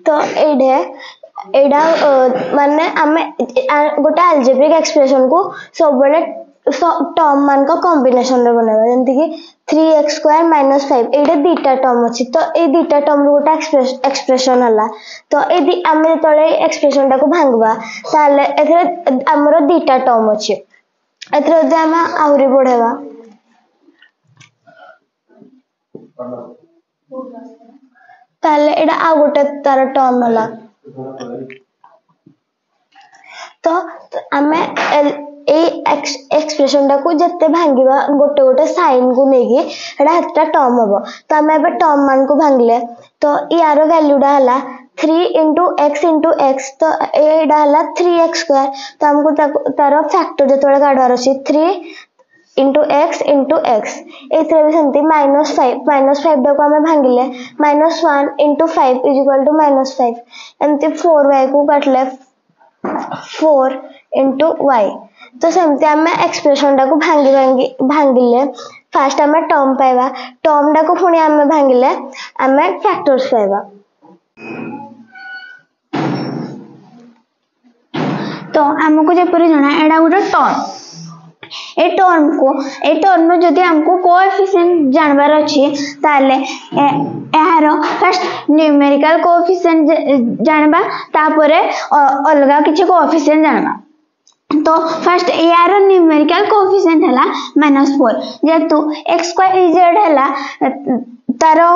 तो एडा माने आमे गोटे अलजेब्रिक एक्सप्रेशन को सब बेले टर्म मान का कॉम्बिनेशन रे बनावा जेंति कि 3x स्क्वायर माइनस 5 एडे दीटा टर्म अछि तो ए दीटा टर्म रो गोटे एक्सप्रेशन हला तो ए आमे तळे एक्सप्रेशन टा को भांगबा ताले एथरे हमरो दीटा टर्म अछि एथरे जे आमे आउरी बढ़ेबा ताले एडा आ गोटे तार टर्म हला तो आमे ए एक्सप्रेशन टा को जत्ते भांगीबा गोटे गोटे साइन को नेगी एडा हत्ता टर्म हबो तो आमे एबे टर्म मान को भांगले तो यार वैल्यू डा हला 3 into x तो एडा हला 3x स्क्वायर तो हमको तार फैक्टर जतोळे काढवार अछि 3 into x एथरे भी सेंती -5 डा को आमे भांगले -1 into 5 is equal to -5 एंती 4y को काटले 4 into y तो सेमते आमे एक्सप्रेशन टा को भांगिले फर्स्ट आमे टर्म पाइबा टर्म टा को पुणी आमे भांगिले आमे फैक्टर्स पाइबा तो हमको जेपरि जणा एडा गोटे टर्म में जदि हमको कोएफिशिएंट जानबार अछि ताले एहारो फर्स्ट न्यूमेरिकल कोएफिशिएंट जानबा तापरे अलगा किछि कोएफिशिएंट जानबा तो फर्स्ट यार न्यूमेरिकल कोएफिशिएंट हला -4 जेतु x स्क्वायर z हला तारो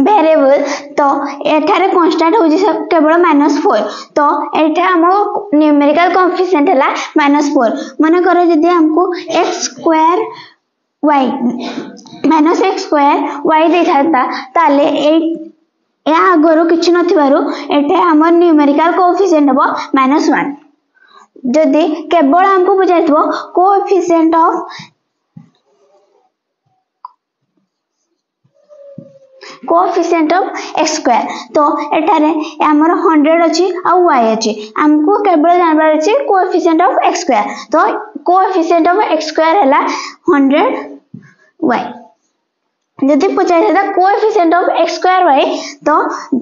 वेरिएबल तो एठारे कांस्टेंट होजी केवल -4 तो एठा हमो न्यूमेरिकल कोएफिशिएंट हला -4 माने करे जदी हमको x square y -x square y देखाता ताले या आगरो किछि नथिबारु एठे हमर न्यूमेरिकल कोएफिशिएंट हबो -1 जदी केवल हमको बुझाइतबो कोएफिशिएंट ऑफ x स्क्वायर तो एठारे हमर 100 अछि आ y अछि हमको केवल जानबार अछि कोएफिशिएंट ऑफ x स्क्वायर तो कोएफिशिएंट ऑफ x स्क्वायर हला 100 y जदी पचाइदा coefficient of x square y तो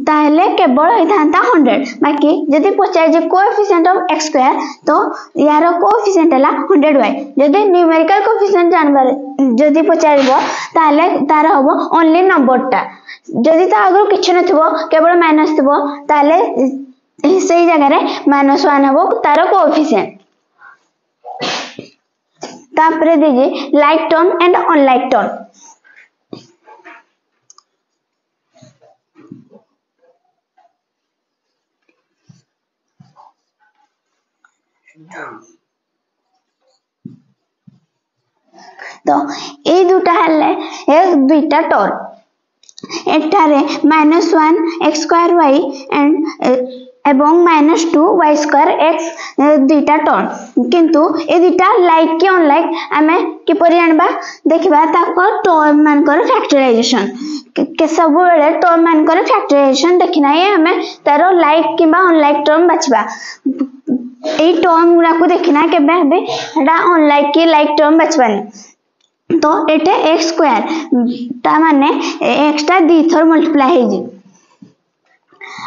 ताहले केवल होइथांता 100 बाकी जदी पचाइ जे कोएफिशिएंट ऑफ x स्क्वायर तो यार कोएफिशिएंट हला 100y जदी न्यूमेरिकल कोएफिशिएंट जानबार जदी पचाइबो ताहले तार होबो ओनली नंबर टा जदी ता आगो किछ नथिबो केवल माइनस थिबो ताले सेही जगह रे -1 हबो तार कोएफिशिएंट तापरे दीजिए like term and unlike term तो ए दुटा हले एक दुटा टर्म एठारे -1 x स्क्वायर y एवं -2 y स्क्वायर x दुटा टर्म किंतु ए दुटा लाइक के अनलाइक हमें किपरि जानबा देखबा ताको टर्म मान कर फैक्टराइजेशन के सब बेले टर्म मान कर फैक्टराइजेशन देखिना हमें तारो लाइक किबा अनलाइक टर्म बाछबा ए टर्म गुरा को देखिना केबे हबे एटा अनलाइक के लाइक टर्म बाछबानी तो एटे x स्क्वायर ता माने x ता दी थर मल्टीप्लाई हे जे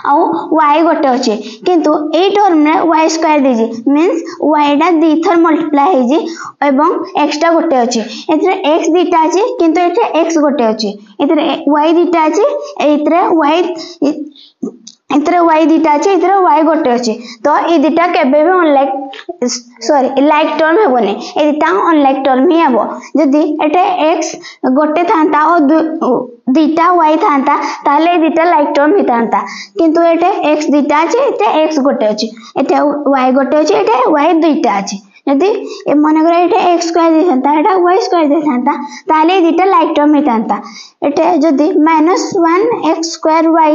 आ y गोटे अछि किंतु ए टर्म रे y स्क्वायर दे जे मींस y ता दी थर मल्टीप्लाई हे जे एवं x ता गोटे अछि एतरे x दीटा अछि किंतु एते x गोटे अछि एतरे y दीटा अछि एतरे y दीटा अछि एतरे y गोटे अछि तो ए दीटा केबे भी अनलाइक सॉरी लाइक टर्म हेबोनी ए दीटा अनलाइक टर्म ही हेबो जदी एटे x गोटे थांता और दीटा y थांता ताले ए दीटा लाइक टर्म हितांता किंतु एटे x दीटा अछि एटे x गोटे अछि एटे y गोटे अछि एटे y दुईटा अछि यदि मन करे एटे x स्क्वायर देथांता एटा y स्क्वायर देथांता ताले दीटा लाइक टर्म हितांता एटे जदी -1 x स्क्वायर y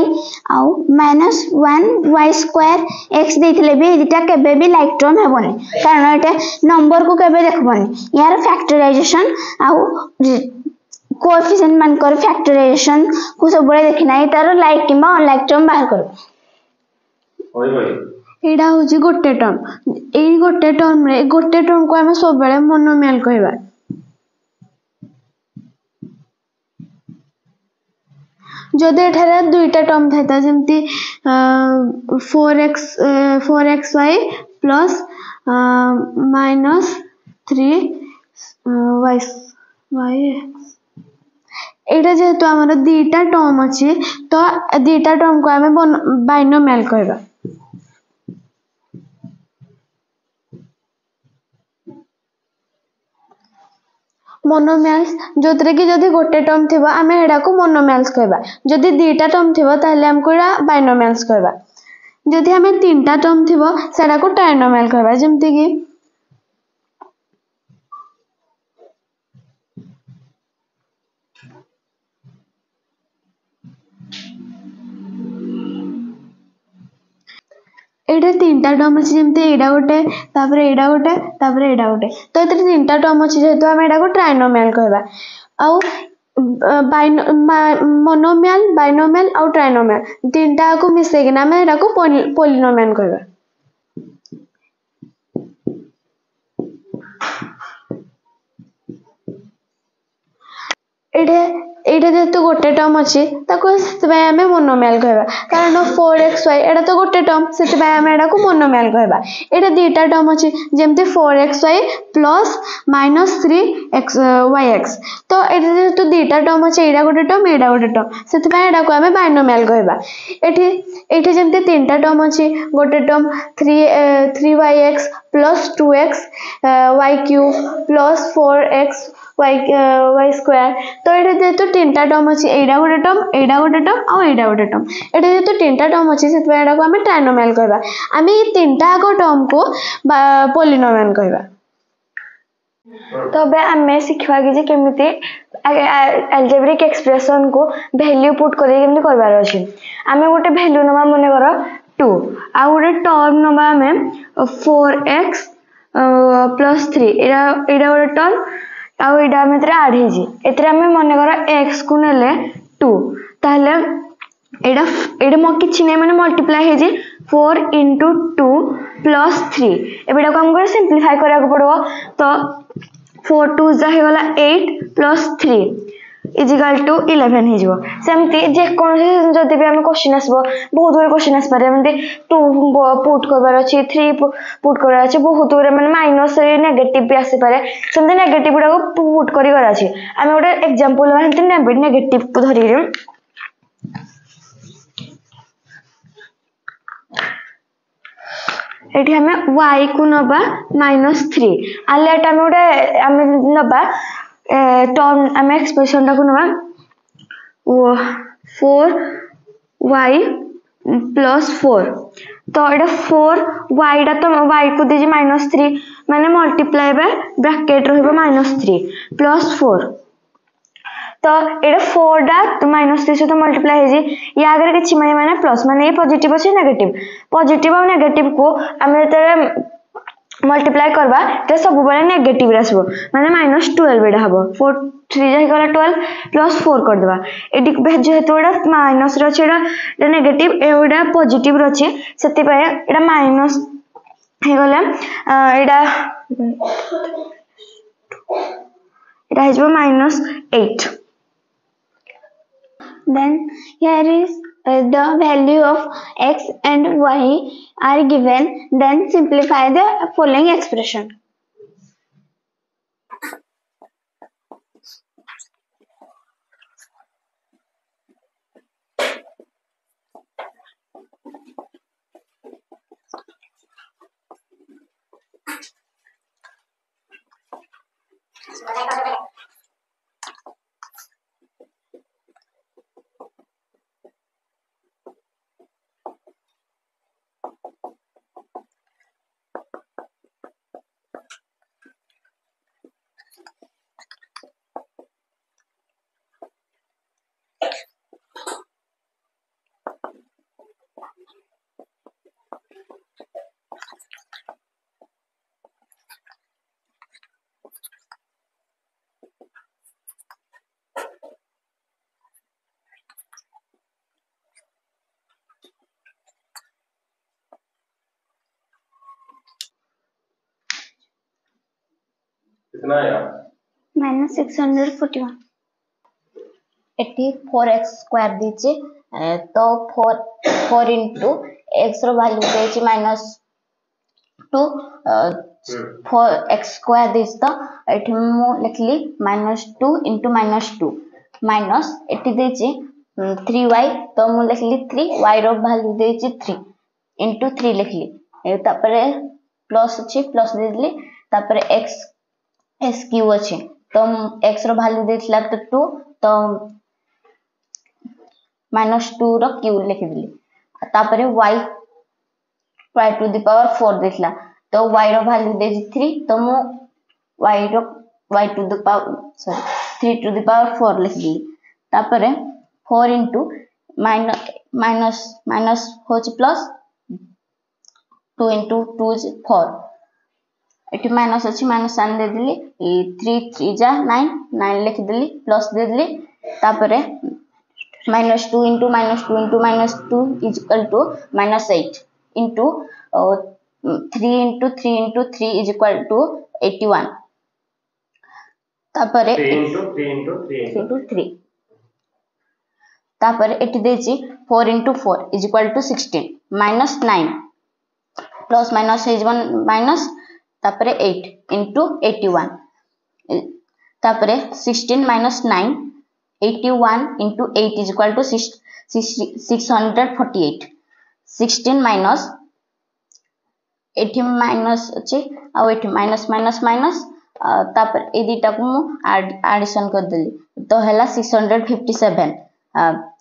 आ -1 y स्क्वायर x देथिले भी दीटा केबे भी लाइक टर्म हेबोनी कारण एटे नंबर को केबे देखबोनी यार फैक्टराइजेशन आ कोएफिशिएंट मान कर फैक्टराइजेशन को सब बळे देखिना तार लाइक किबा अनलाइक टर्म बाहर करू ओय भाई एडा होजी गोटे टर्म एई गोटे टर्म रे गोटे टर्म को हम सब बेले मोनोमियल कहबा जदि एठारे दुईटा टर्म था जमती 4xy प्लस -3y एटा जेहेतु आमर दीटा टर्म अच्छी तो दीटा टर्म को आम बाइनोमियल कहबा मोनोमियल्स जो कि जदि गोटे टर्म थी आम एडा को मोनोमियल्स कहबा जदि दीटा टर्म थी ताहले हमको एडा बाइनोमियल्स कहबा जदि आम तीनटा टर्म थी सेडा को ट्राइनोमियल कहबा जेमती कि एटा तीनटा टर्म अच्छी जमती एडा गोटे तापर एडा गोटे तापर एडा गोटे तो ये तीनटा टर्म अच्छी जेहेतु आम एडा को ट्राइनोमियल कहबा आउ मोनोमियल बाइनोमियल आउ ट्राइनोमियल तीनटा को मिसेकिना आम एडा को पॉलिनोमियल कहबा एटा जेहेतु गोटे टर्म अच्छी आम मोनोमियल कहबा कारण 4xy एटा तो गोटे टर्म से आम एडा को मोनोमियल कहबा एटा दीटा टर्म अच्छी जेमती 4xy प्लस -3yx तो एटा जेहेतु दीटा टर्म अच्छी एडा गोटे टर्म से एडा को आम बाइनोमियल कहबा एठी जेमती तीनटा टर्म अच्छी गोटे term 3yx plus 2x y cube plus 4x y square तो ये जेहेतु तीनटा टर्म अच्छी एडा गोटे टर्म आउ एडा गोटे टर्म एटा जेहेतु तीनटा टर्म अच्छी से एडा को आम ट्राइनोमियल कहबा आम ये तीनटा आगो टर्म को पॉलिनोमियल कहबा तो बे आम शिखवा कि केमिति अलजेब्रिक एक्सप्रेशन को वैल्यू पुट करके केमिति करबार अछि आम गोटे वैल्यू नबा मने कर 2 आ गोटे टर्म नबा आम 4x प्लस 3 एडा गोटे टर्म आउ एडा आम आड होजी एतरे आम मन कर x को नेले 2 ताहले एडा एडा म किछि नै माने मल्टीप्लाई हेजी 4 into 2 plus 3 एबेडा को हमको सिंपलीफाई करा को पड़ो तो 4 2 जा हे वाला 8 plus 3 is equal to 11 हे जिवो सेमती जे कोन जदि भी हम क्वेश्चन आसबो बहुत गुरे क्वेश्चन आस पारे एमती 2 पुट करबार अछि 3 पुट करबार अछि बहुत गुरे माने माइनस नेगेटिव भी आसी पारे सेमती नेगेटिव गुडा को पुट करी करा अछि हम गोटे एग्जांपल मानते नेगेटिव को धरि एठी हमें y को नबा -3 आले एटा हम गोटे हम नबा टर्म हम एक्सप्रेशन टा को नबा 4y प्लस 4 तो एटा 4y टा तो y को दीजिए -3 माने मल्टीप्लाई बाय ब्रैकेट रहबो -3 प्लस 4 तो एटा 4 टा तो -3 से तो मल्टीप्लाई हे जी या आगे किछि माने प्लस माने ये पॉजिटिव अछि नेगेटिव और नेगेटिव को हम तेरे मल्टीप्लाई करबा ते सब बेले नेगेटिव आसबो माने -12 एडा हबो 4 3 जाय गला 12 प्लस 4 कर देबा एडी जेहेतु एडा माइनस रो छै एडा नेगेटिव एडा पॉजिटिव रो छै सेति पय एडा माइनस हे गला एडा एडा हेजबो -8 then here is the value of x and y are given then simplify the following expression कितना आया -641 एटी 4x स्क्वायर दीचे तो 4 into x रो वैल्यू देची -2 4x स्क्वायर दिस तो एटी मु लिखली -2 into -2 माइनस एटी देची 3y तो मु लिखली 3 y रो वैल्यू देची 3 into 3 लिखली तापरे प्लस अछि प्लस देली तापरे x s क्यू अछि तो x रो वैल्यू देथिला तो 2 तो -2 रो क्यू लिख दिली तापरे y टू द पावर 4 देथिला तो y रो वैल्यू देछि 3 तो मु y to the power 3 to the power 4 लिख दिली तापरे 4 into माइनस होछि प्लस 2 into 2 is 4 एटी माइनस अछि माइनस साइन दे दिली 3 3 जा 9 9 लिख दिली प्लस दे दिली तापरे -2 into -2 into -2 is equal to -8 into 3 into 3 into 3 is equal to 81 तापरे 3 into 3 into 3 into 3 तापरे एटी देछि 4 into 4 is equal to 16 -9 plus minus है माइनस तापरे 8 into 81 तापरे 16 minus 9 81 into 8 is equal to 648 16 minus 80 minus अच्छे आ 80 minus minus minus तापर ए दीटा को मु एडिशन कर देली तो हला 657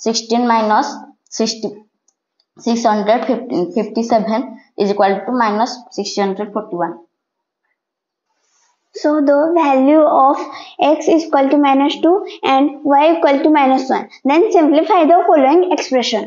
16 minus 657 is equal to minus 641. So the value of x is equal to -2 and y equal to -1. Then simplify the following expression.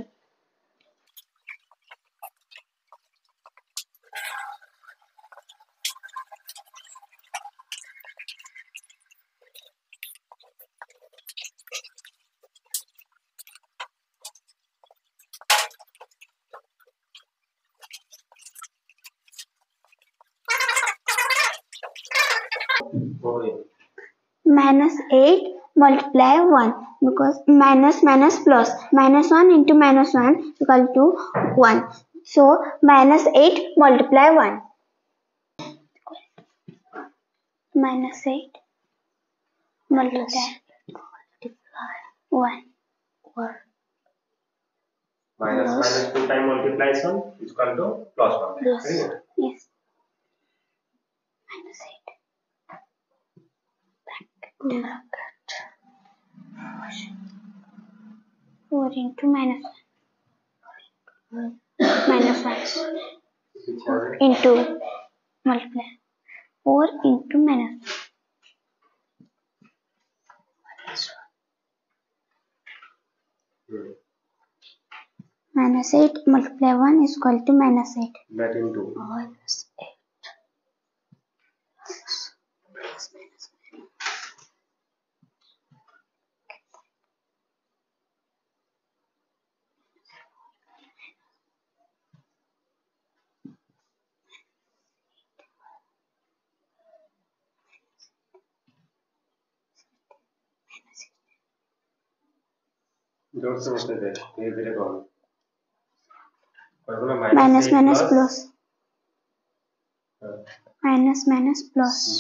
-8 multiply 1 because minus plus -1 into -1 equal to 1. So -8 multiply 1 -8 multiply 1 minus 2 time multiplication is equal to plus 1. Yes. Right? Yes. -8 bracket 4 into -1 into multiply 4 into -8 multiply 1 is equal to -8 That into -8 जोर से बोलते थे धीरे धीरे करो minus plus minus plus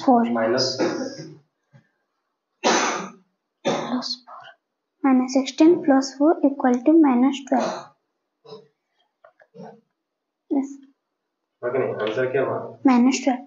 4 minus plus 4 -16 plus 4 equal to -12. Yes, okay नहीं answer क्या हुआ -12.